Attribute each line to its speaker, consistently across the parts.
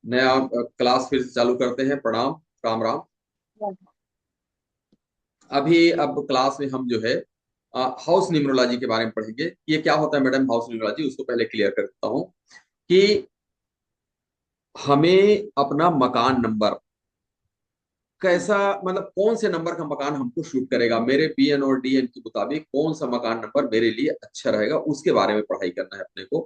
Speaker 1: नया क्लास फिर से चालू करते हैं। प्रणाम। राम राम। अभी अब क्लास में हम जो है हाउस न्यूमरोलॉजी के बारे में पढ़ेंगे। ये क्या होता है मैडम हाउस न्यूमरोलॉजी, उसको पहले क्लियर कर देता हूँ कि हमें अपना मकान नंबर कैसा, मतलब कौन से नंबर का मकान हमको शूट करेगा, मेरे बीएन और डीएन के मुताबिक कौन सा मकान नंबर मेरे लिए अच्छा रहेगा, उसके बारे में पढ़ाई करना है अपने को।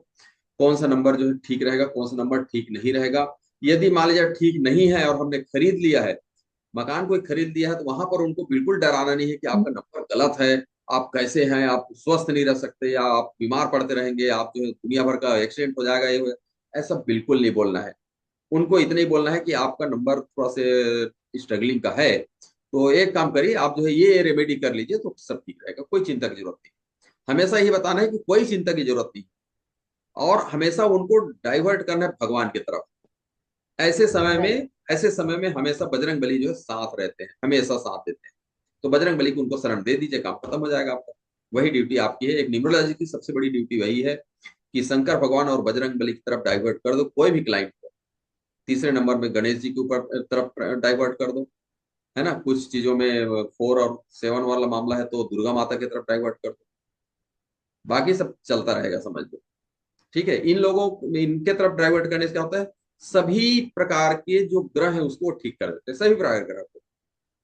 Speaker 1: कौन सा नंबर जो है ठीक रहेगा, कौन सा नंबर ठीक नहीं रहेगा। यदि मान लीजिए ठीक नहीं है और हमने खरीद लिया है, मकान कोई खरीद लिया है, तो वहां पर उनको बिल्कुल डराना नहीं है कि आपका नंबर गलत है, आप कैसे हैं, आप स्वस्थ नहीं रह सकते, या आप बीमार पड़ते रहेंगे, आप जो है दुनिया भर का एक्सीडेंट हो जाएगा, ये हो जाएगा। ऐसा बिल्कुल नहीं बोलना है। उनको इतना ही बोलना है कि आपका नंबर थोड़ा से स्ट्रगलिंग का है, तो एक काम करिए, आप जो है ये रेमेडी कर लीजिए तो सब ठीक रहेगा, कोई चिंता की जरूरत नहीं। हमेशा ये बताना है कि कोई चिंता की जरूरत नहीं, और हमेशा उनको डाइवर्ट करना है भगवान की तरफ। ऐसे समय
Speaker 2: राइट।
Speaker 1: में ऐसे समय में हमेशा बजरंग बली जो है साथ रहते हैं, हमेशा साथ देते हैं। तो बजरंग बली को उनको शरण दे दीजिए, काम खत्म हो जाएगा आपका। वही ड्यूटी आपकी है, एक न्यूमरोलॉजी की सबसे बड़ी ड्यूटी वही है कि शंकर भगवान और बजरंग बली की तरफ डाइवर्ट कर दो कोई भी क्लाइंट को। तीसरे नंबर में गणेश जी के ऊपर तरफ डाइवर्ट कर दो, है ना। कुछ चीजों में 4 और 7 वाला मामला है तो दुर्गा माता की तरफ डाइवर्ट कर दो। बाकी सब चलता रहेगा, समझ लो। ठीक है, इन लोगों इनके तरफ डाइवर्ट करने से क्या होता है, सभी प्रकार के जो ग्रह हैं उसको वो ठीक कर देते हैं, सभी प्रकार के ग्रह को,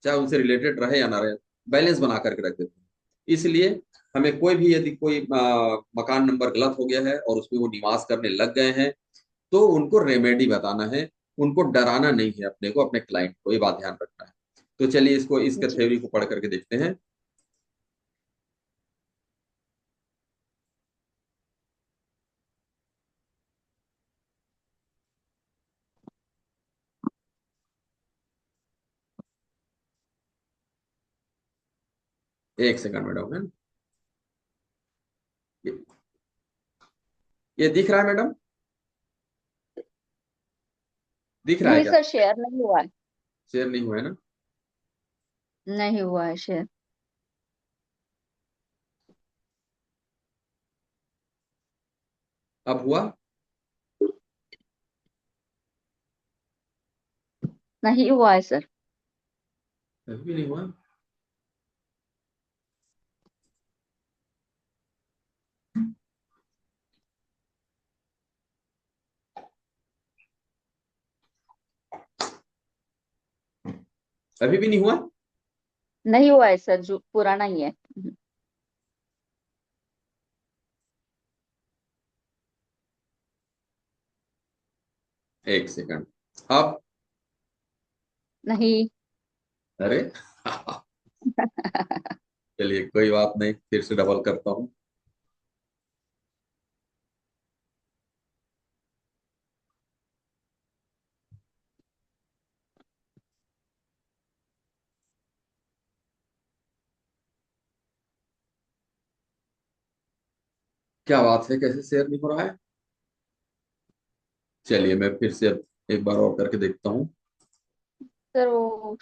Speaker 1: चाहे उनसे रिलेटेड रहे या ना रहे, बैलेंस बना करके रख देते हैं। इसलिए हमें कोई भी यदि कोई मकान नंबर गलत हो गया है और उसमें वो निवास करने लग गए हैं, तो उनको रेमेडी बताना है, उनको डराना नहीं है अपने को, अपने क्लाइंट को, ये बात ध्यान रखना है। तो चलिए इसको, इसके
Speaker 2: जी।
Speaker 1: थ्योरी को पढ़ करके देखते हैं। एक सेकंड मैडम, है ना? ये, ये दिख रहा है मैडम? दिख रहा है
Speaker 2: नहीं
Speaker 1: क्या?
Speaker 2: सर, शेयर नहीं हुआ है।
Speaker 1: शेयर नहीं हुआ है ना?
Speaker 2: नहीं हुआ है शेयर।
Speaker 1: अब हुआ?
Speaker 2: नहीं हुआ है सर।
Speaker 1: अभी भी नहीं हुआ? अभी भी नहीं हुआ?
Speaker 2: नहीं हुआ है सर, जो पुराना ही है।
Speaker 1: एक सेकंड। अब?
Speaker 2: नहीं।
Speaker 1: अरे चलिए कोई बात नहीं, फिर से डबल करता हूँ। क्या बात है, कैसे शेयर नहीं हो रहा है? चलिए मैं फिर से अब एक बार और करके देखता हूँ।
Speaker 2: सर वो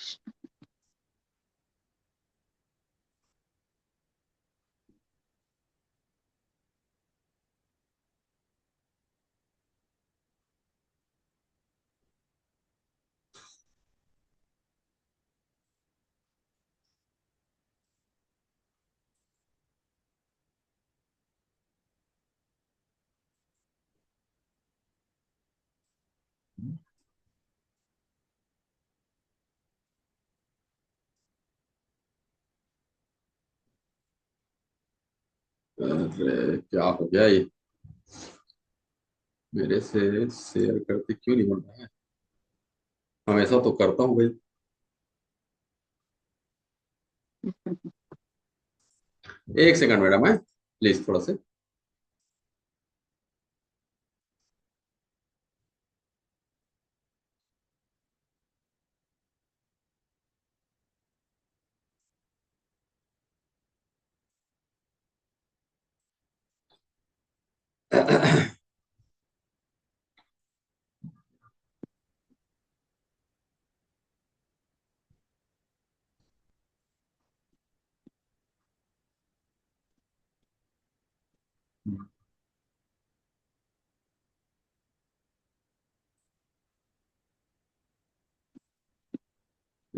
Speaker 1: अरे क्या हो गया ये, मेरे से शेयर करते क्यों नहीं बन रहा है? हमेशा तो करता हूँ भाई। एक सेकंड मैडम है, प्लीज थोड़ा से।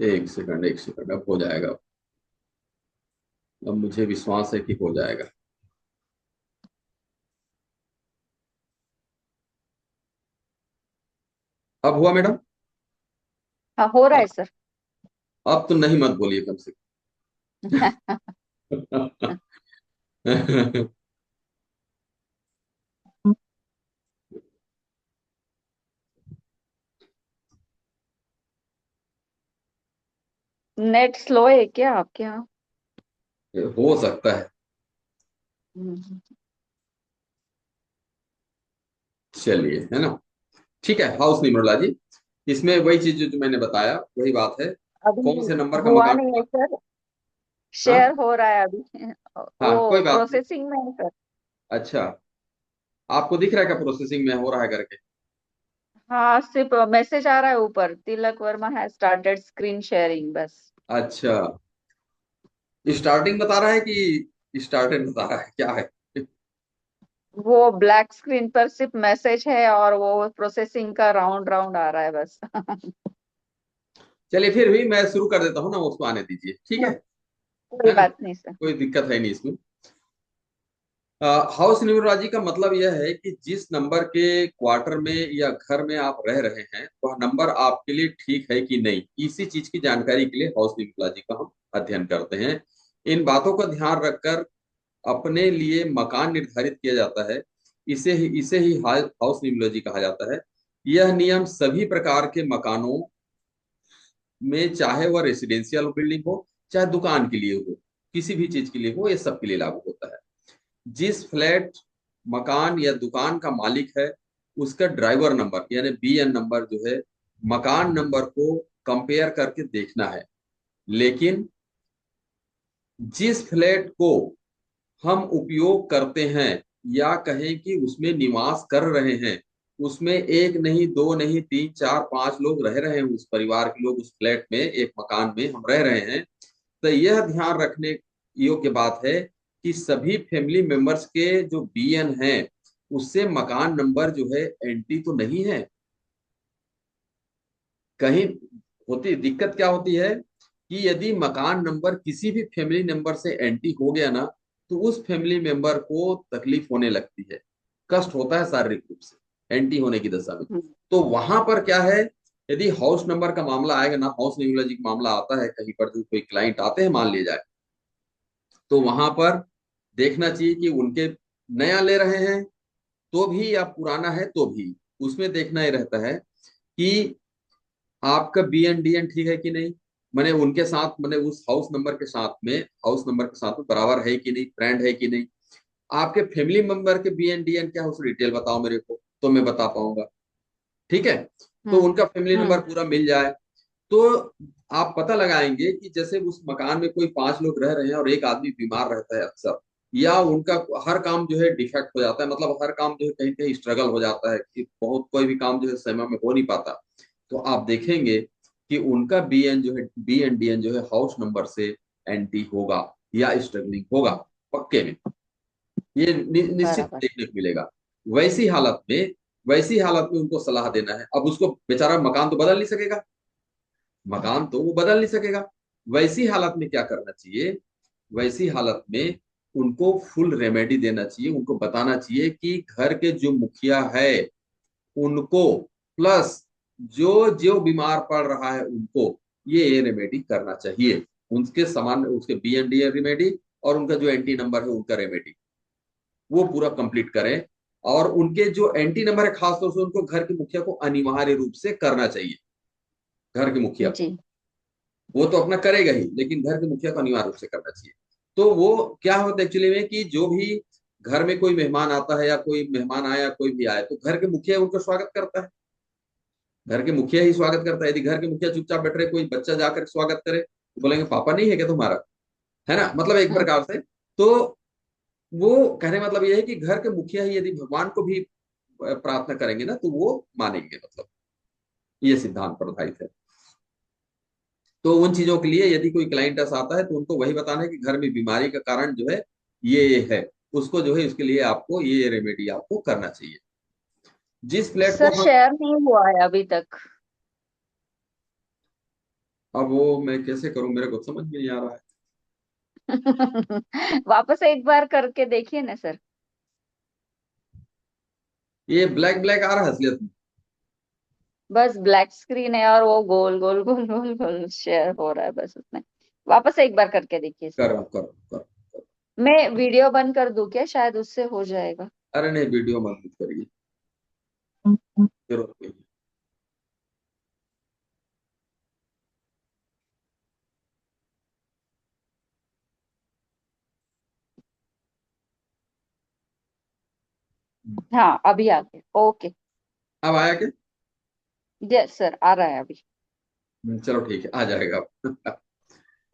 Speaker 1: एक सेकंड, एक सेकंड, अब हो जाएगा। अब मुझे विश्वास है कि हो जाएगा। अब हुआ मैडम?
Speaker 2: हाँ, हो रहा है सर।
Speaker 1: अब तो नहीं मत बोलिए कम से कम।
Speaker 2: नेट स्लो है क्या आपके यहाँ?
Speaker 1: हो सकता है।
Speaker 2: हम्म।
Speaker 1: चलिए, है ना। ठीक है, हाउस न्यूमरोलॉजी। इसमें वही चीज जो मैंने बताया वही बात है। कौन
Speaker 2: अभी
Speaker 1: से नंबर का
Speaker 2: हुआ
Speaker 1: मकान
Speaker 2: नहीं है
Speaker 1: होगा।
Speaker 2: सर।
Speaker 1: हाँ,
Speaker 2: शेयर हो रहा है अभी।
Speaker 1: हाँ, कोई
Speaker 2: वो
Speaker 1: बात नहीं।
Speaker 2: प्रोसेसिंग में है सर।
Speaker 1: अच्छा, आपको दिख रहा है क्या प्रोसेसिंग में हो रहा है करके?
Speaker 2: हाँ, सिर्फ मैसेज आ रहा है ऊपर, Tilak Varma has started screen sharing, बस।
Speaker 1: अच्छा, स्टार्टिंग बता रहा है कि स्टार्टेड बता रहा है, क्या है?
Speaker 2: वो ब्लैक स्क्रीन पर सिर्फ मैसेज है और वो प्रोसेसिंग का राउंड राउंड आ रहा है बस।
Speaker 1: चलिए, फिर भी मैं शुरू कर देता हूँ ना, उसको आने दीजिए, ठीक
Speaker 2: कोई
Speaker 1: है ना।
Speaker 2: बात नहीं सर।
Speaker 1: कोई दिक्कत है नहीं इसमें। हाउस न्यूमरोलॉजी का मतलब यह है कि जिस नंबर के क्वार्टर में या घर में आप रह रहे हैं वह नंबर आपके लिए ठीक है कि नहीं, इसी चीज की जानकारी के लिए हाउस न्यूमरोलॉजी का हम अध्ययन करते हैं। इन बातों का ध्यान रखकर अपने लिए मकान निर्धारित किया जाता है। इसे ही हाउस न्यूमरोलॉजी कहा जाता है। यह नियम सभी प्रकार के मकानों में, चाहे वह रेसिडेंशियल बिल्डिंग हो, चाहे दुकान के लिए हो, किसी भी चीज के लिए हो, ये सबके लिए लागू होता है। जिस फ्लैट, मकान या दुकान का मालिक है, उसका ड्राइवर नंबर यानी बीएन नंबर जो है, मकान नंबर को कंपेयर करके देखना है। लेकिन जिस फ्लैट को हम उपयोग करते हैं या कहें कि उसमें निवास कर रहे हैं, उसमें एक नहीं, दो नहीं, तीन, चार, पांच लोग रह रहे हैं, उस परिवार के लोग उस फ्लैट में, एक मकान में हम रह रहे हैं, तो यह ध्यान रखने योग्य बात है कि सभी फैमिली मेंबर्स के जो बीएन हैं उससे मकान नंबर जो है एंटी तो नहीं है कहीं। होती दिक्कत क्या होती है कि यदि मकान नंबर किसी भी फैमिली मेंबर से एंटी हो गया ना, तो उस फैमिली मेंबर को तकलीफ होने लगती है, कष्ट होता है शारीरिक रूप से एंटी होने की दशा में।
Speaker 2: हम्म।
Speaker 1: तो वहां पर क्या है, यदि हाउस नंबर का मामला आएगा ना, हाउस न्यूमरोलॉजी का मामला आता है कहीं पर, जो कोई क्लाइंट आते हैं मान लिया जाए, तो वहां पर देखना चाहिए कि उनके नया ले रहे हैं तो भी या पुराना है तो भी, उसमें देखना ही रहता है कि आपका बीएन डीएन ठीक है कि नहीं, मैंने उनके साथ, मैंने उस हाउस नंबर के साथ में, हाउस नंबर के साथ में बराबर है कि नहीं, फ्रेंड है कि नहीं। आपके फैमिली मेंबर के बीएन डीएन क्या है, उस डिटेल बताओ मेरे को तो मैं बता पाऊंगा। ठीक है, तो
Speaker 2: हम्म।
Speaker 1: उनका फैमिली नंबर
Speaker 2: हम्म।
Speaker 1: पूरा मिल जाए तो आप पता लगाएंगे कि जैसे उस मकान में कोई पांच लोग रह रहे हैं और एक आदमी बीमार रहता है अक्सर, या उनका हर काम जो है डिफेक्ट हो जाता है, मतलब हर काम जो है कहीं कहीं स्ट्रगल हो जाता है कि बहुत कोई भी काम जो है समय में हो नहीं पाता, तो आप देखेंगे कि उनका बीएन जो है, बीएन डीएन जो है हाउस नंबर से एंटी होगा या स्ट्रगलिंग होगा, पक्के में। ये निश्चित
Speaker 2: बराबर।
Speaker 1: देखने को मिलेगा। वैसी हालत में वैसी हालत में उनको सलाह देना है। अब उसको बेचारा मकान तो बदल नहीं सकेगा, मकान तो वो बदल नहीं सकेगा। वैसी हालत में क्या करना चाहिए, वैसी हालत में उनको फुल रेमेडी देना चाहिए, उनको बताना चाहिए कि घर के जो मुखिया है उनको, प्लस जो जो बीमार पड़ रहा है उनको ये रेमेडी करना चाहिए। उनके समान उसके बीएनडी रेमेडी और उनका जो एंटी नंबर है उनका रेमेडी वो पूरा कंप्लीट करें। और उनके जो एंटी नंबर है खासतौर से उनको घर के मुखिया को अनिवार्य रूप से करना चाहिए। घर के मुखिया को,
Speaker 2: जी।
Speaker 1: वो तो अपना करेगा ही, लेकिन घर के मुखिया को अनिवार्य रूप से करना चाहिए। तो वो क्या होता है एक्चुअली में कि जो भी घर में कोई मेहमान आता है या कोई मेहमान आया, कोई भी आए, तो घर के मुखिया उनका स्वागत करता है। घर के मुखिया ही स्वागत करता है। यदि घर के मुखिया चुपचाप बैठ रहे, कोई बच्चा जाकर स्वागत करे तो बोलेंगे पापा नहीं है क्या तुम्हारा, है ना, मतलब एक
Speaker 2: हम्म।
Speaker 1: प्रकार से। तो वो कहने मतलब ये है कि घर के मुखिया ही यदि भगवान को भी प्रार्थना करेंगे ना तो वो मानेंगे, मतलब ये सिद्धांत प्रधारित है। तो उन चीजों के लिए यदि कोई क्लाइंट ऐसा आता है तो उनको वही बताना है कि घर में बीमारी का कारण जो है ये है, उसको जो है उसके लिए आपको ये रेमेडी आपको करना चाहिए। जिस फ्लैट को
Speaker 2: सर
Speaker 1: हम,
Speaker 2: शेयर नहीं हुआ है अभी तक।
Speaker 1: अब वो मैं कैसे करूं, मेरे को समझ में नहीं आ रहा है।
Speaker 2: वापस एक बार करके देखिए ना सर।
Speaker 1: ये ब्लैक ब्लैक आ रहा है असलियत में।
Speaker 2: बस ब्लैक स्क्रीन है और वो गोल गोल गोल गोल गोल शेयर हो रहा है बस उसमें। वापस एक बार करके देखिए सर।
Speaker 1: कर।
Speaker 2: मैं वीडियो बंद कर दूं क्या, शायद उससे हो जाएगा।
Speaker 1: अरे नहीं, वीडियो मत करिए, जरूरत नहीं है।
Speaker 2: हाँ अभी आ गया, ओके।
Speaker 1: अब आया क्या?
Speaker 2: यस सर, आ रहा है अभी।
Speaker 1: चलो ठीक है, आ जाएगा अब।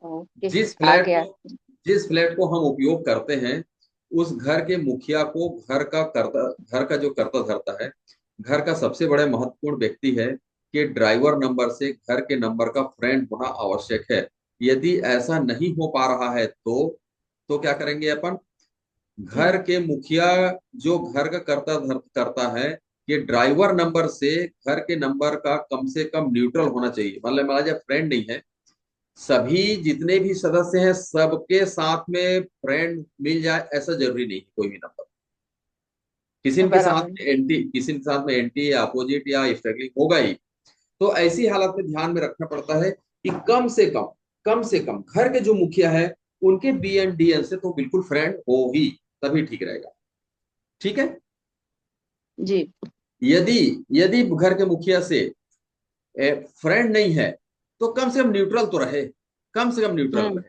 Speaker 2: ओके,
Speaker 1: जिस
Speaker 2: आ
Speaker 1: फ्लैट
Speaker 2: गया।
Speaker 1: को जिस फ्लैट को हम उपयोग करते हैं, उस घर के मुखिया को घर का जो करता धरता है, घर का सबसे बड़े महत्वपूर्ण व्यक्ति है कि ड्राइवर नंबर से घर के नंबर का फ्रेंड होना आवश्यक है। यदि ऐसा नहीं हो पा रहा है तो क्या करेंगे अपन? घर
Speaker 2: हम्म।
Speaker 1: के मुखिया जो घर का करता है कि ड्राइवर नंबर से घर के नंबर का कम से कम न्यूट्रल होना चाहिए। मतलब मान लीजिए फ्रेंड नहीं है, सभी जितने भी सदस्य हैं सबके साथ में फ्रेंड मिल जाए ऐसा जरूरी नहीं है कोई भी नंबर।
Speaker 2: बराबर।
Speaker 1: किसी के साथ में एंटी या अपोजिट या स्ट्रगलिंग होगा ही। तो ऐसी हालत में ध्यान में रखना पड़ता है कि कम से कम घर के जो मुखिया है उनके BNDN से तो बिल्कुल फ्रेंड हो ही, तभी ठीक रहेगा। ठीक है।
Speaker 2: जी।
Speaker 1: यदि यदि घर के मुखिया से फ्रेंड नहीं है तो कम से कम न्यूट्रल तो रहे, कम से कम न्यूट्रल
Speaker 2: हम्म।
Speaker 1: रहे,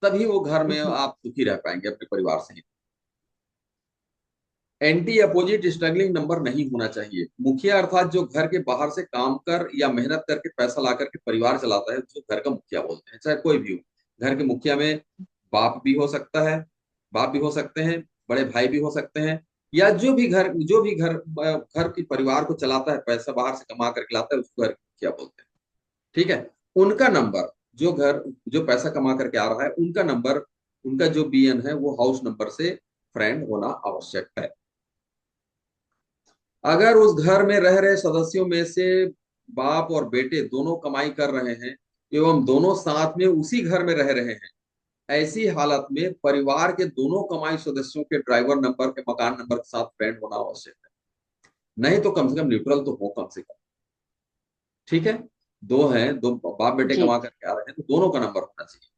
Speaker 1: तभी वो घर में
Speaker 2: जी।
Speaker 1: आप सुखी रह पाएंगे अपने परिवार से। एंटी अपोजिट स्ट्रगलिंग नंबर नहीं होना चाहिए। मुखिया अर्थात जो घर के बाहर से काम कर या मेहनत करके पैसा ला करके परिवार चलाता है, जो घर का मुखिया बोलते हैं, चाहे कोई भी हो। घर के मुखिया में बाप भी हो सकता है, बाप भी हो सकते हैं, बड़े भाई भी हो सकते हैं, या जो भी घर की परिवार को चलाता है, पैसा बाहर से कमा करके लाता है, उसको घर के मुखिया बोलते हैं। ठीक है। उनका नंबर, जो पैसा कमा करके आ रहा है उनका नंबर, उनका जो BN है वो हाउस नंबर से फ्रेंड होना आवश्यक है। अगर उस घर में रह रहे सदस्यों में से बाप और बेटे दोनों कमाई कर रहे हैं एवं दोनों साथ में उसी घर में रह रहे हैं, ऐसी हालत में परिवार के दोनों कमाई सदस्यों के ड्राइवर नंबर के मकान नंबर के साथ फ्रेंड होना आवश्यक है। नहीं तो कम से कम न्यूट्रल तो हो, कम से कम। ठीक है। दो हैं, दो बाप बेटे
Speaker 2: जी।
Speaker 1: कमा करके आ रहे हैं तो दोनों का नंबर होना चाहिए।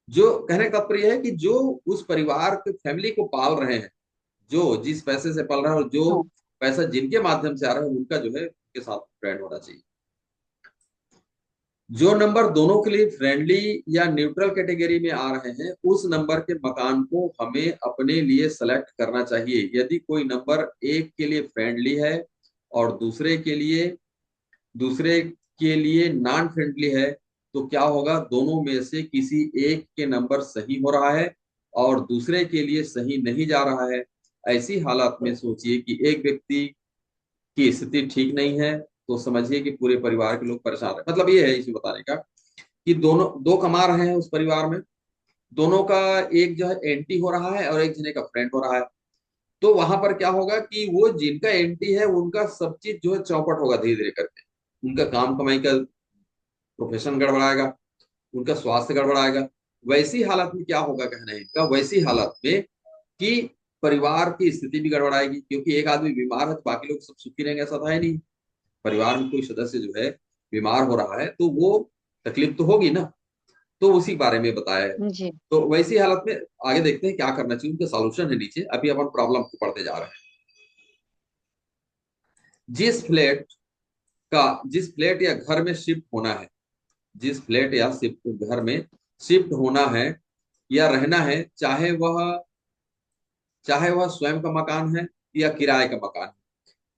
Speaker 1: जो कहने का तात्पर्य है कि जो उस परिवार के फैमिली को पाल रहे हैं, जो जिस पैसे से पाल रहे हैं और जो
Speaker 2: हाँ।
Speaker 1: पैसा जिनके माध्यम से आ रहा है, उनका जो है उनके साथ फ्रेंड होना चाहिए। जो नंबर दोनों के लिए फ्रेंडली या न्यूट्रल कैटेगरी में आ रहे हैं, उस नंबर के मकान को हमें अपने लिए सेलेक्ट करना चाहिए। यदि कोई नंबर एक के लिए फ्रेंडली है और दूसरे के लिए नॉन फ्रेंडली है, तो क्या होगा? दोनों में से किसी एक के नंबर सही हो रहा है और दूसरे के लिए सही नहीं जा रहा है। ऐसी हालत में सोचिए कि एक व्यक्ति की स्थिति ठीक नहीं है तो समझिए कि पूरे परिवार के लोग परेशान है। मतलब ये है इसे बताने का कि दोनों दो कमा रहे हैं उस परिवार में, दोनों का एक जो है एंटी हो रहा है और एक जने का फ्रेंड हो रहा है। तो वहां पर क्या होगा कि वो जिनका एंटी है उनका सब चीज जो है चौपट होगा धीरे धीरे करके। उनका काम कमाई का प्रोफेशन गड़बड़ाएगा, उनका स्वास्थ्य गड़बड़ाएगा। वैसी हालत में क्या होगा, कहना है इनका, वैसी हालत में कि परिवार की स्थिति भी गड़बड़ाएगी, क्योंकि एक आदमी बीमार है तो बाकी लोग सब सुखी रहेंगे ऐसा था ही नहीं। परिवार में कोई सदस्य जो है बीमार हो रहा है तो वो तकलीफ तो होगी ना। तो उसी बारे में बताया है।
Speaker 2: जी।
Speaker 1: तो वैसी हालत में आगे देखते हैं क्या करना चाहिए, उनका सॉल्यूशन है नीचे, अभी अपन प्रॉब्लम को पढ़ते जा रहे हैं। जिस फ्लैट जिस फ्लैट या घर में शिफ्ट होना है, जिस फ्लैट या शिफ्ट घर में शिफ्ट होना है या रहना है, चाहे वह स्वयं का मकान है या किराए का मकान है,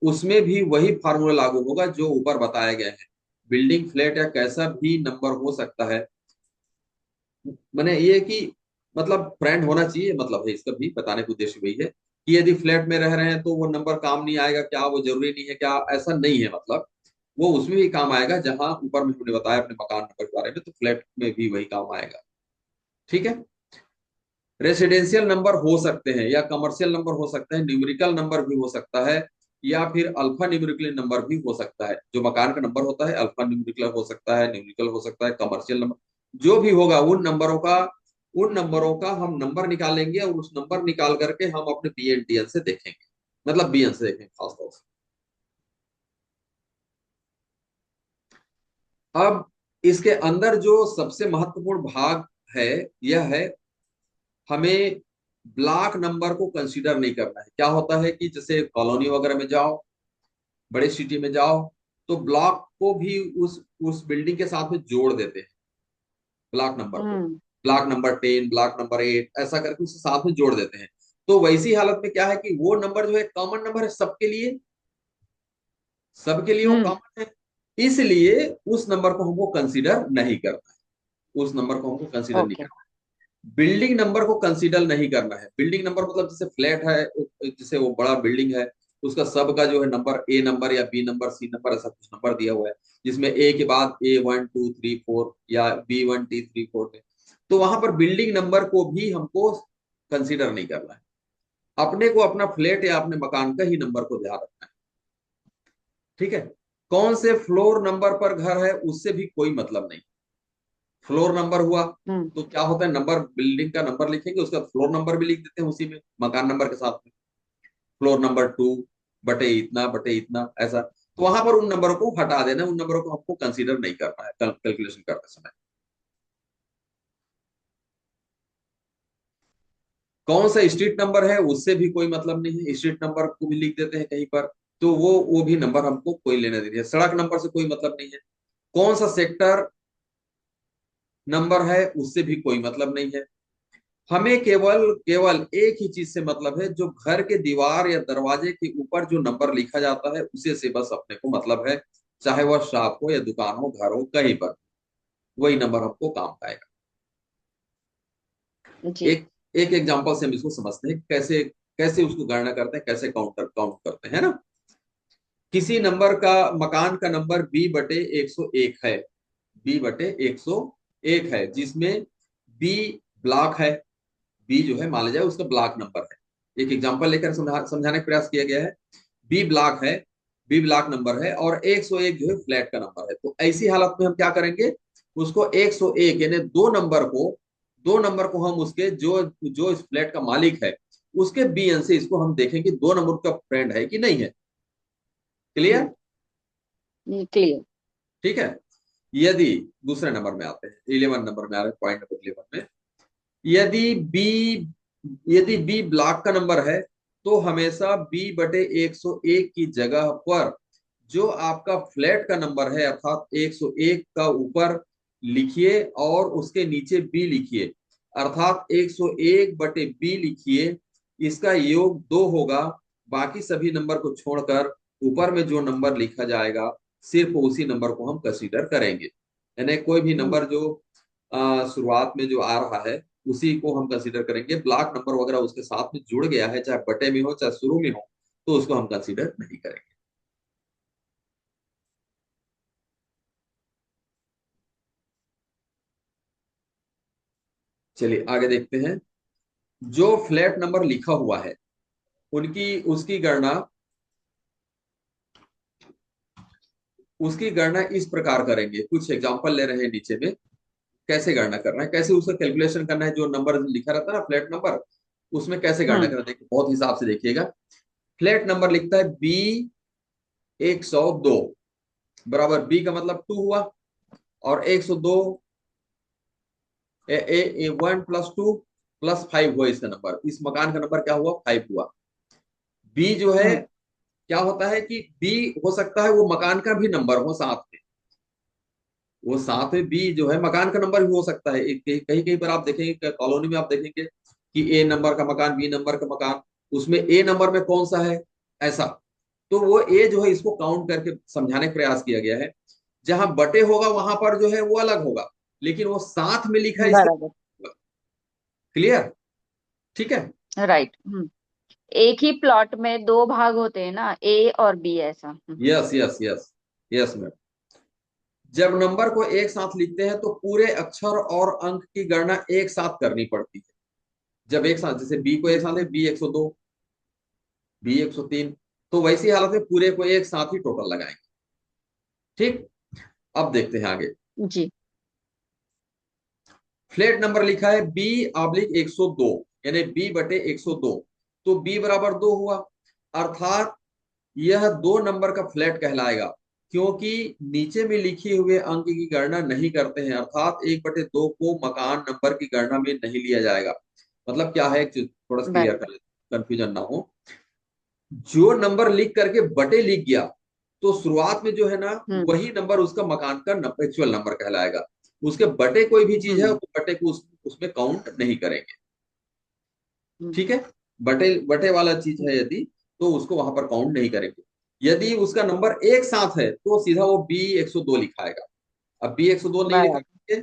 Speaker 1: उसमें भी वही फार्मूला लागू होगा जो ऊपर बताया गया है। बिल्डिंग, फ्लैट या कैसा भी नंबर हो सकता है। मैंने ये कि मतलब फ्रेंड होना चाहिए, मतलब है इसका भी बताने का उद्देश्य वही है कि यदि फ्लैट में रह रहे हैं तो वो नंबर काम नहीं आएगा क्या, वो जरूरी नहीं है क्या, ऐसा नहीं है। मतलब वो उसमें भी काम आएगा जहां ऊपर में हमने बताया अपने मकान नंबर के बारे में, तो फ्लैट में भी वही काम आएगा। ठीक है। रेसिडेंशियल नंबर हो सकते हैं या कमर्शियल नंबर हो सकते हैं, न्यूमेरिकल नंबर भी हो सकता है। या फिर अल्फा न्यूमेरिकल नंबर भी हो सकता है। जो मकान का नंबर होता है अल्फा न्यूमेरिकल हो सकता है, न्यूमेरिकल हो सकता है, कमर्शियल नंबर, जो भी होगा उन नंबरों का हम नंबर निकालेंगे और उस नंबर निकाल करके हम अपने बीएनटीएल से देखेंगे, मतलब बीएन से देखेंगे खासतौर से। अब इसके अंदर जो सबसे महत्वपूर्ण भाग है, यह है हमें ब्लॉक नंबर को कंसीडर नहीं करना है। क्या होता है कि जैसे कॉलोनी वगैरह में जाओ, बड़े सिटी में जाओ, तो ब्लॉक को भी उस बिल्डिंग के साथ में जोड़ देते हैं, ब्लॉक नंबर को,
Speaker 2: हम्म।
Speaker 1: ब्लॉक नंबर 10, ब्लॉक नंबर 8, ऐसा करके उसे साथ में जोड़ देते हैं। तो वैसी हालत में क्या है कि वो नंबर जो है कॉमन नंबर है सबके लिए, सबके लिए वो
Speaker 2: हम्म।
Speaker 1: कॉमन है, इसलिए उस नंबर को हमको कंसीडर नहीं करना है, उस नंबर को हमको कंसीडर नहीं
Speaker 2: ओके।
Speaker 1: करना है। बिल्डिंग नंबर को कंसीडर नहीं करना है। बिल्डिंग नंबर मतलब जैसे फ्लैट है, जैसे वो बड़ा बिल्डिंग है, उसका सबका जो है नंबर, ए नंबर या बी नंबर सी नंबर ऐसा कुछ नंबर दिया हुआ है, जिसमें ए के बाद A1 2 3 4 या B1 T 3 4 है। तो वहां पर बिल्डिंग नंबर को भी हमको कंसीडर नहीं करना है। अपने को अपना फ्लैट या अपने मकान का ही नंबर को ध्यान रखना है। ठीक है। कौन से फ्लोर नंबर पर घर है उससे भी कोई मतलब नहीं। फ्लोर नंबर हुआ
Speaker 2: हम्म।
Speaker 1: तो क्या होता है, नंबर, बिल्डिंग का नंबर लिखेंगे, उसका फ्लोर नंबर भी लिख देते हैं उसी में, मकान नंबर के साथ में, फ्लोर नंबर 2 बटे इतना बटे इतना, ऐसा। तो वहां पर उन नंबरों को हटा देना, उन नंबरों को हमको कंसीडर नहीं करना है कैलकुलेशन करते समय। कौन सा स्ट्रीट नंबर है उससे भी कोई मतलब नहीं है, स्ट्रीट नंबर को भी लिख देते हैं कहीं पर, तो वो भी नंबर हमको कोई लेना देना है। सड़क नंबर से कोई मतलब नहीं है। कौन सा सेक्टर नंबर है उससे भी कोई मतलब नहीं है। हमें केवल केवल एक ही चीज से मतलब है, जो घर के दीवार या दरवाजे के ऊपर जो नंबर लिखा जाता है उसे से बस अपने को मतलब है। चाहे वह शॉप हो या दुकान हो, घर हो, कहीं पर वही नंबर हमको काम आएगा।
Speaker 2: जी।
Speaker 1: एक एक एग्जांपल से हम इसको समझते हैं, कैसे कैसे उसको गणना करते हैं, कैसे काउंट करते हैं ना। किसी नंबर का, मकान का नंबर B/101 है, B/101 है, जिसमें बी ब्लॉक है। बी जो है मान लिया जाए उसका ब्लॉक नंबर है, एक एग्जांपल लेकर समझाने का प्रयास किया गया है। बी ब्लॉक है, बी ब्लॉक नंबर है, और 101 जो है फ्लैट का नंबर है। तो ऐसी हालत में हम क्या करेंगे, उसको 101 यानी दो नंबर को हम उसके जो जो इस फ्लैट का मालिक है उसके बीएन से इसको हम देखेंगे, दो नंबर का फ्रेंड है कि नहीं है। क्लियर।
Speaker 2: हम्म। क्लियर।
Speaker 1: ठीक है। यदि दूसरे नंबर में आते हैं, 11 नंबर में आ रहे हैं, पॉइंट नंबर 11 में, यदि बी यदि बी ब्लॉक का नंबर है, तो हमेशा B/101 की जगह पर जो आपका फ्लैट का नंबर है अर्थात 101 का ऊपर लिखिए और उसके नीचे बी लिखिए, अर्थात 101/B लिखिए। इसका योग 2 होगा। बाकी सभी नंबर को छोड़कर ऊपर में जो नंबर लिखा जाएगा सिर्फ उसी नंबर को हम कंसीडर करेंगे, यानी कोई भी
Speaker 2: हम्म।
Speaker 1: नंबर जो शुरुआत में जो आ रहा है उसी को हम कंसीडर करेंगे। ब्लॉक नंबर वगैरह उसके साथ में जुड़ गया है, चाहे बटे में हो चाहे शुरू में हो, तो उसको हम कंसीडर नहीं करेंगे। चलिए आगे देखते हैं। जो फ्लैट नंबर लिखा हुआ है उनकी उसकी गणना उसकी गणना इस प्रकार करेंगे, कुछ एग्जांपल ले रहे हैं नीचे में। कैसे गणना करना है, कैसे उसका कैलकुलेशन करना है, जो नंबर लिखा रहता है ना फ्लैट नंबर, उसमें कैसे गणना
Speaker 2: हम्म।
Speaker 1: करना है, देखिए बहुत हिसाब से देखिएगा। फ्लैट नंबर लिखता है B102 बराबर, बी का मतलब 2 हुआ, और 102 A1 + 2 + 5 हुआ इसका नंबर, इस मकान का नंबर क्या हुआ, 5 हुआ। बी जो है,
Speaker 2: हम्म।
Speaker 1: क्या होता है कि बी हो सकता है वो मकान का भी नंबर हो साथ में, वो साथ में बी जो है मकान का नंबर भी हो सकता है। कहीं कहीं कहीं पर आप देखेंगे, कॉलोनी में आप देखेंगे कि ए नंबर का मकान, बी नंबर का मकान, उसमें ए नंबर में कौन सा है, ऐसा। तो वो ए जो है इसको काउंट करके समझाने का प्रयास किया गया है। जहां बटे होगा वहां पर जो है वो अलग होगा, लेकिन वो साथ में लिखा है इसके।
Speaker 2: बराबर।
Speaker 1: क्लियर। ठीक है।
Speaker 2: राइट। हम्म। एक ही प्लॉट में दो भाग होते हैं ना, ए और बी, ऐसा।
Speaker 1: Yes yes yes, yes ma'am. जब नंबर को एक साथ लिखते हैं तो पूरे अक्षर और अंक की गणना एक साथ करनी पड़ती है। जब एक साथ, जैसे बी को एक साथ है, B102, B103, तो वैसी हालत में पूरे को एक साथ ही टोटल लगाएंगे। ठीक। अब देखते हैं आगे।
Speaker 2: जी।
Speaker 1: फ्लैट नंबर लिखा है B/102, यानी B/102। तो B बराबर 2 हुआ, अर्थात यह 2 नंबर का फ्लैट कहलाएगा, क्योंकि नीचे में लिखे हुए अंक की गणना नहीं करते हैं, अर्थात 1/2 को मकान नंबर की गणना में नहीं लिया जाएगा। मतलब क्या है, एक चीज थोड़ा सा क्लियर कर
Speaker 2: बराबर।
Speaker 1: लेते, कंफ्यूजन ना हो। जो नंबर लिख करके बटे लिख गया, तो शुरुआत में जो है ना,
Speaker 2: हम्म।
Speaker 1: वही नंबर उसका मकान का एक्चुअल नंबर कहलाएगा। उसके बटे कोई भी चीज है,
Speaker 2: हम्म।
Speaker 1: तो बटे को उसमें काउंट नहीं करेंगे।
Speaker 2: हम्म।
Speaker 1: ठीक है। बटे बटे वाला चीज है यदि, तो उसको वहां पर काउंट नहीं करेंगे। यदि उसका नंबर एक साथ है, तो सीधा वो B/102 लिखाएगा। अब B/102 नहीं लिखा
Speaker 2: बराबर।
Speaker 1: करके,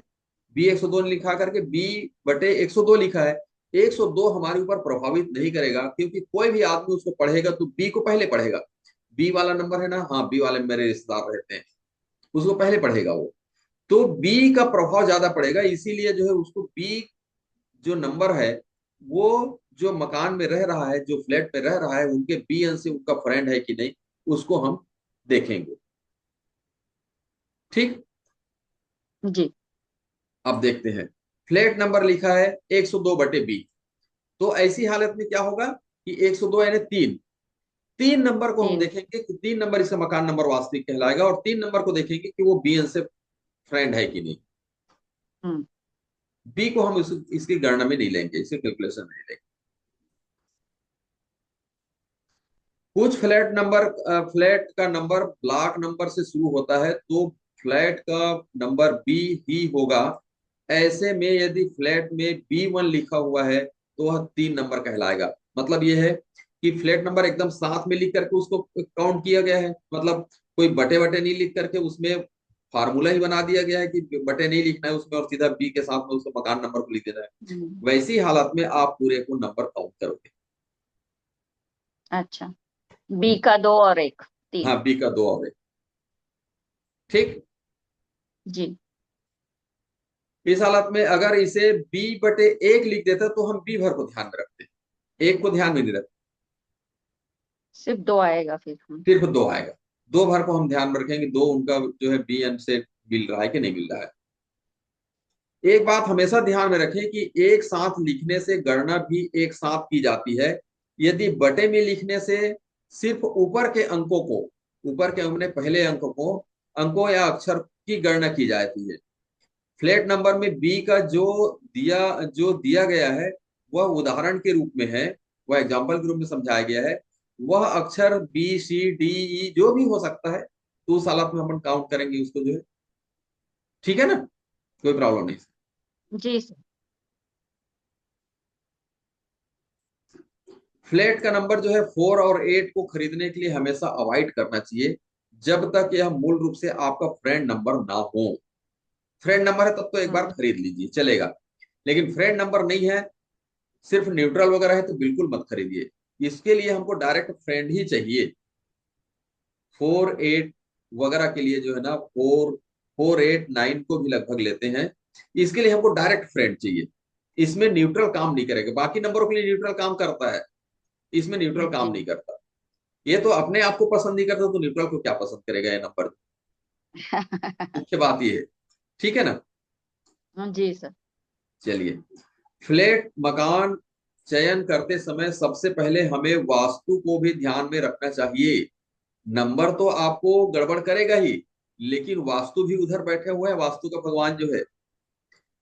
Speaker 1: B/102 लिखा करके B/102 लिखा है। 102 हमारे ऊपर प्रभावित नहीं करेगा, क्योंकि कोई भी आदमी उसको पढ़ेगा तो B को पहले पढ़ेगा। B वाला नंबर है ना, हाँ, B वाले मेरे रिश्तेदार रहते हैं, उसको पहले पढ़ेगा वो। तो B का प्रभाव ज्यादा पड़ेगा, इसीलिए जो है उसको B जो नंबर है, वो जो मकान में रह रहा है, जो फ्लैट में रह रहा है, उनके B से उनका फ्रेंड है कि नहीं, उसको हम देखेंगे। ठीक।
Speaker 2: जी।
Speaker 1: अब देखते हैं। फ्लैट नंबर लिखा है 102/B। तो ऐसी हालत में क्या होगा कि 102 यानी 3, 3 नंबर को हम
Speaker 2: 3।
Speaker 1: देखेंगे कि 3 नंबर इसका मकान नंबर वास्तविक कहलाएगा, और 3 नंबर को देखेंगे कि वो B से फ्रेंड है कि नहीं।
Speaker 2: हम्म।
Speaker 1: B को हम इसकी गणना में नहीं लेंगे, इसकी कैलकुलेशन नहीं लेंगे। कुछ फ्लैट का नंबर ब्लॉक नंबर से शुरू होता है, तो फ्लैट का नंबर B ही होगा। ऐसे में यदि फ्लैट में B1 लिखा हुआ है, तो वह 3 नंबर कहलाएगा। मतलब यह है कि फ्लैट नंबर एकदम साथ में लिख करके उसको काउंट किया गया है, मतलब कोई बटे बटे नहीं लिख करके उसमें फार्मूला ही बना दिया गया है कि बटे नहीं लिखना है उसमें, और सीधा B के साथ में उसको मकान नंबर को लिख देना है।
Speaker 2: हम्म।
Speaker 1: वैसी हालत में आप पूरे को नंबर काउंट करोगे।
Speaker 2: अच्छा। बी का 2 और 1,
Speaker 1: हाँ,
Speaker 2: 3।
Speaker 1: B का 2 और 1। ठीक।
Speaker 2: जी।
Speaker 1: इस हालत में अगर इसे B/1 लिख देता, तो हम B भर को ध्यान में रखते हैं, एक को ध्यान में नहीं रखते।
Speaker 2: सिर्फ 2 आएगा फिर।
Speaker 1: सिर्फ 2 आएगा। 2 भर को हम ध्यान में रखेंगे, 2 उनका जो है B से मिल रहा है कि नहीं मिल रहा है। एक बात हमेशा ध्यान में रखें कि एक साथ लिखने से गणना भी एक साथ की जाती है। यदि बटे में लिखने से सिर्फ ऊपर के अंकों को, ऊपर के अंक ने पहले अंकों या अक्षर की गणना की जाती है। फ्लैट नंबर में B का जो दिया गया है, वह उदाहरण के रूप में है, वह एग्जाम्पल के रूप में समझाया गया है। वह अक्षर B C D E जो भी हो सकता है, तो उस हालत में हम काउंट करेंगे उसको जो है। ठीक है ना, कोई प्रॉब्लम नहीं।
Speaker 2: जी सर।
Speaker 1: फ्लैट का नंबर जो है 4 और 8 को खरीदने के लिए हमेशा अवॉइड करना चाहिए, जब तक यह मूल रूप से आपका फ्रेंड नंबर ना हो। फ्रेंड नंबर है तब तो एक बार
Speaker 2: हम्म।
Speaker 1: खरीद लीजिए, चलेगा। लेकिन फ्रेंड नंबर नहीं है, सिर्फ न्यूट्रल वगैरह है, तो बिल्कुल मत खरीदिए। इसके लिए हमको डायरेक्ट फ्रेंड ही चाहिए। 4 8 वगैरह के लिए जो है ना, 4 4 8 9 को भी लगभग लेते हैं। इसके लिए हमको डायरेक्ट फ्रेंड चाहिए। इसमें न्यूट्रल काम नहीं करेगा, बाकी नंबरों के लिए न्यूट्रल काम करता है, इसमें न्यूट्रल काम
Speaker 2: जी।
Speaker 1: नहीं करता। ये तो अपने आप को पसंद नहीं करता, तो न्यूट्रल को क्या पसंद करेगा ये नंबर। मुख्य बात ये है। ठीक है ना।
Speaker 2: जी सर।
Speaker 1: चलिए। फ्लैट मकान चयन करते समय सबसे पहले हमें वास्तु को भी ध्यान में रखना चाहिए। नंबर तो आपको गड़बड़ करेगा ही, लेकिन वास्तु भी उधर बैठे हुए हैं, वास्तु का भगवान जो है,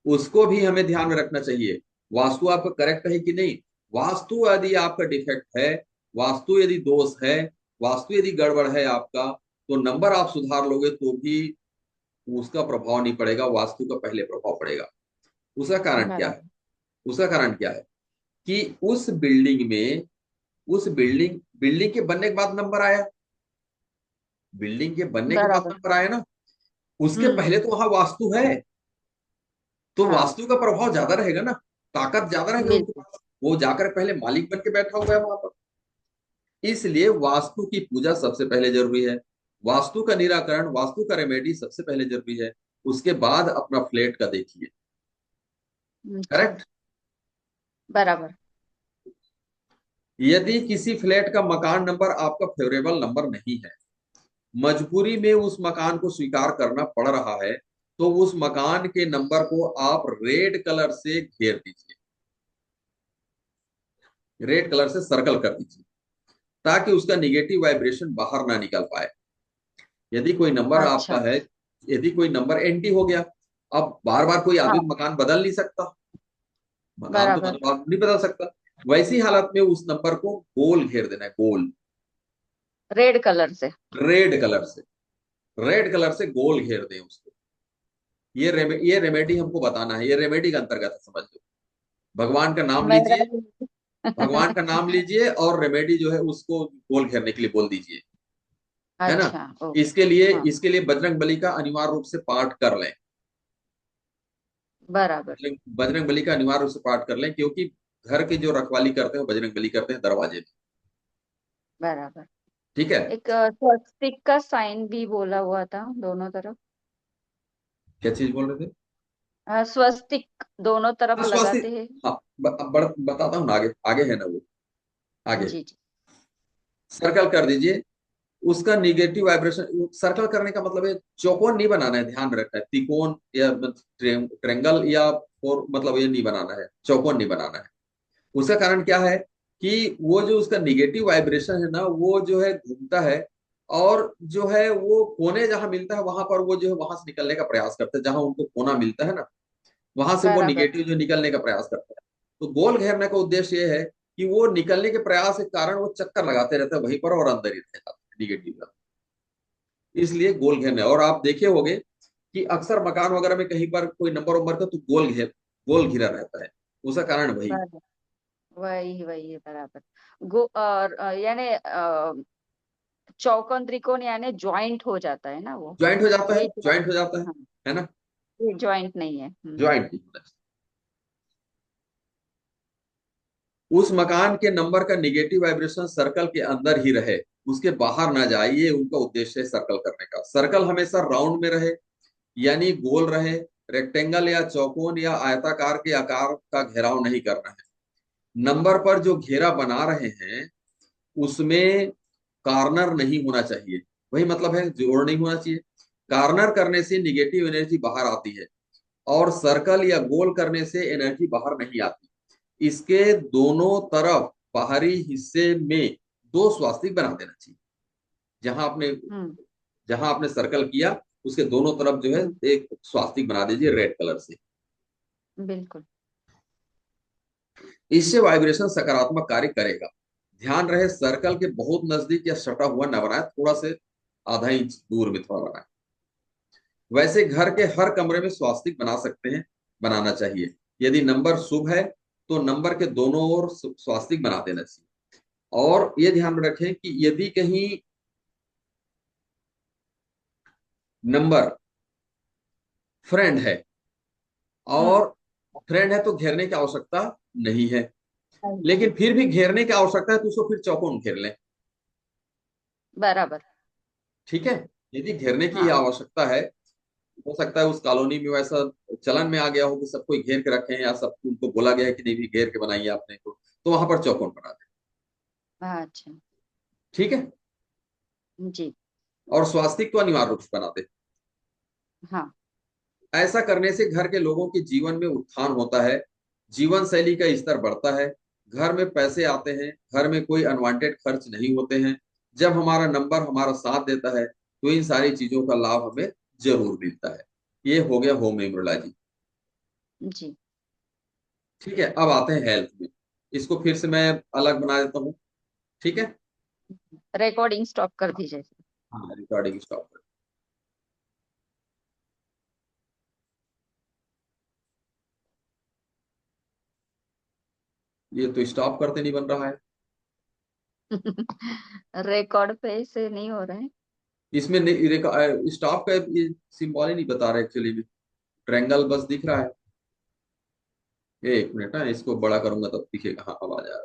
Speaker 1: उसको भी हमें ध्यान में रखना चाहिए। वास्तु आपका करेक्ट है कि नहीं। वास्तु यदि आपका डिफेक्ट है, वास्तु यदि दोष है, वास्तु यदि गड़बड़ है आपका, तो नंबर आप सुधार लोगे तो भी उसका प्रभाव नहीं पड़ेगा, वास्तु का पहले प्रभाव पड़ेगा। उसका कारण क्या है?
Speaker 2: बराबर।
Speaker 1: उसका कारण क्या है कि उस बिल्डिंग के बनने के बाद नंबर आया, बिल्डिंग के बनने के बाद
Speaker 2: बराबर।
Speaker 1: नंबर आया ना। उसके पहले
Speaker 2: हम्म।
Speaker 1: तो वहां वास्तु है, तो
Speaker 2: हाँ।
Speaker 1: वास्तु का प्रभाव ज्यादा रहेगा ना, ताकत ज्यादा रहेगा उनके
Speaker 2: बिल्कुल।
Speaker 1: पास। वो जाकर पहले मालिक बन के बैठा हुआ है वहां पर। इसलिए वास्तु की पूजा सबसे पहले जरूरी है। वास्तु का निराकरण, वास्तु का रेमेडी सबसे पहले जरूरी है। उसके बाद अपना फ्लैट का देखिए।
Speaker 2: जी।
Speaker 1: करेक्ट।
Speaker 2: बराबर।
Speaker 1: यदि किसी फ्लैट का मकान नंबर आपका फेवरेबल नंबर नहीं है, मजबूरी में उस मकान को स्वीकार करना पड़ रहा है, तो उस मकान के नंबर को आप रेड कलर से घेर दीजिए, रेड कलर से सर्कल कर दीजिए, ताकि उसका निगेटिव वाइब्रेशन बाहर ना निकल पाए। यदि कोई नंबर आपका
Speaker 2: अच्छा।
Speaker 1: है, यदि कोई नंबर एंटी हो गया, अब बार बार कोई आदमी
Speaker 2: हाँ।
Speaker 1: मकान बदल नहीं सकता, मकान तो
Speaker 2: बराबर।
Speaker 1: बार नहीं बदल सकता। वैसी हालत में उस नंबर को गोल घेर देना है, गोल,
Speaker 2: रेड कलर से।
Speaker 1: रेड कलर से, रेड कलर से गोल घेर दें उसको। ये रेमेडी हमको बताना है, ये रेमेडी का अंतर्गत है, समझ लो। भगवान का नाम
Speaker 2: मेरा
Speaker 1: लीजिए, भगवान का नाम लीजिए और रेमेडी जो है उसको गोल घेरने के लिए बोल दीजिए, है ना।
Speaker 2: अच्छा। ओके।
Speaker 1: इसके लिए,
Speaker 2: हाँ।
Speaker 1: इसके लिए बजरंग बली का अनिवार्य रूप से पाठ कर लें।
Speaker 2: बराबर।
Speaker 1: बजरंग बली का अनिवार्य रूप से पाठ कर लें, क्योंकि घर की जो रखवाली करते हैं वो बजरंग बली करते हैं दरवाजे में।
Speaker 2: बराबर।
Speaker 1: ठीक है।
Speaker 2: एक स्वस्तिक का साइन भी बोला हुआ था दोनों तरफ।
Speaker 1: क्या चीज बोल रहे थे?
Speaker 2: स्वस्तिक दोनों तरफ
Speaker 1: हाँ, स्वास्थ्य।
Speaker 2: लगाते हैं।
Speaker 1: हाँ, बताता हूँ ना, आगे आगे है ना वो, आगे
Speaker 2: जी जी।
Speaker 1: सर्कल कर दीजिए। उसका निगेटिव वाइब्रेशन, सर्कल करने का मतलब है चौकोन नहीं बनाना है, ध्यान में रखना है, त्रिकोण या ट्रेंगल या फोर, मतलब ये नहीं बनाना है, चौकोन नहीं बनाना है। उसका कारण क्या है कि वो जो उसका निगेटिव वाइब्रेशन है ना, वो जो है घूमता है, और जो है वो कोने जहां मिलता है वहां पर वो जो है वहां से निकलने का प्रयास करता है, जहां उनको कोना मिलता है ना, वहां से वो
Speaker 2: बराबर।
Speaker 1: निगेटिव जो निकलने का प्रयास करता है। तो गोल घेरने का उद्देश्य ये है कि वो निकलने के प्रयास के कारण वो चक्कर लगाते रहते हैं वहीं पर, और अंदर ही रह जाते हैं निगेटिव का। इसलिए गोल घेरने, और आप देखे होंगे कि अक्सर मकान वगैरह में कहीं पर कोई नंबर उम्बर का तो गोल घिरा रहता है, उसका कारण वही।
Speaker 2: बराबर। वही वही बराबर। गो और यानी चौकोन त्रिकोण यानी ज्वाइंट हो जाता है ना वो।
Speaker 1: ज्वाइंट हो जाता है,
Speaker 2: ये
Speaker 1: ज्वाइंट हो जाता
Speaker 2: हाँ।
Speaker 1: है ना।
Speaker 2: ये ज्वाइंट नहीं है।
Speaker 1: ज्वाइंट नहीं होता। उस मकान के नंबर का निगेटिव वाइब्रेशन सर्कल के अंदर ही रहे, उसके बाहर ना जाए, ये उनका उद्देश्य है सर्कल करने का। सर्कल हमेशा राउंड में रहे, यानी गोल रहे, रेक्टेंगल या चौकोन या आयताकार के आकार का घेराव नहीं करना है। नंबर पर जो घेरा बना रहे हैं उसमें कार्नर नहीं होना चाहिए, वही मतलब है जोड़ नहीं होना चाहिए। कार्नर करने से निगेटिव एनर्जी बाहर आती है, और सर्कल या गोल करने से एनर्जी बाहर नहीं आती। इसके दोनों तरफ बाहरी हिस्से में दो स्वास्तिक बना देना चाहिए। जहां आपने
Speaker 2: हम्म।
Speaker 1: जहां आपने सर्कल किया उसके दोनों तरफ जो है
Speaker 2: हम्म।
Speaker 1: एक स्वास्तिक बना दीजिए रेड कलर से।
Speaker 2: बिल्कुल।
Speaker 1: इससे वाइब्रेशन सकारात्मक कार्य करेगा। ध्यान रहे सर्कल के बहुत नजदीक या सटा हुआ न बनाए, थोड़ा से आधा इंच दूर में थोड़ा बनाए। वैसे घर के हर कमरे में स्वास्तिक बना सकते हैं, बनाना चाहिए। यदि नंबर शुभ है तो नंबर के दोनों ओर स्वास्तिक बना देना चाहिए। और ये ध्यान में रखें कि यदि कहीं नंबर फ्रेंड है,
Speaker 2: हम्म।
Speaker 1: और फ्रेंड है तो घेरने की आवश्यकता नहीं है,
Speaker 2: नहीं है।
Speaker 1: लेकिन फिर भी घेरने की आवश्यकता है तो उसको फिर चौकोन घेर लें।
Speaker 2: बराबर।
Speaker 1: ठीक है। यदि घेरने की
Speaker 2: हाँ।
Speaker 1: आवश्यकता है, हो सकता है उस कॉलोनी में वैसा चलन में आ गया हो कि सबको घेर के रखे हैं, या सबको उनको बोला गया है कि नहीं भी घेर के बनाइए आपने को, तो वहां पर चौकोन बना दें।
Speaker 2: अच्छा।
Speaker 1: ठीक है।
Speaker 2: जी।
Speaker 1: और स्वास्तिक तो अनिवार्य रूप से बना दें।
Speaker 2: हाँ।
Speaker 1: ऐसा करने से घर के लोगों के जीवन में उत्थान होता है, जीवन शैली का स्तर बढ़ता है, घर में पैसे आते हैं, घर में कोई अनवांटेड खर्च नहीं होते हैं। जब हमारा नंबर हमारा साथ देता है तो इन सारी चीजों का लाभ हमें जरूर मिलता है। ये हो गया होम न्यूमरोलॉजी।
Speaker 2: जी।
Speaker 1: ठीक है, अब आते हैं हेल्थ में। इसको फिर से मैं अलग बना देता हूँ। ठीक है।
Speaker 2: रिकॉर्डिंग स्टॉप कर दीजिए।
Speaker 1: हाँ, रिकॉर्डिंग स्टॉप कर। ये तो स्टॉप करते नहीं बन रहा है।
Speaker 2: रिकॉर्ड पे से नहीं हो रहा है।
Speaker 1: इसमें स्टॉप का ये सिंबल ही नहीं बता रहा एक्चुअली में, ट्रायंगल बस दिख रहा है। एक मिनट, हाँ इसको बड़ा करूंगा तब दिखेगा। हाँ, अब आ जाएगा।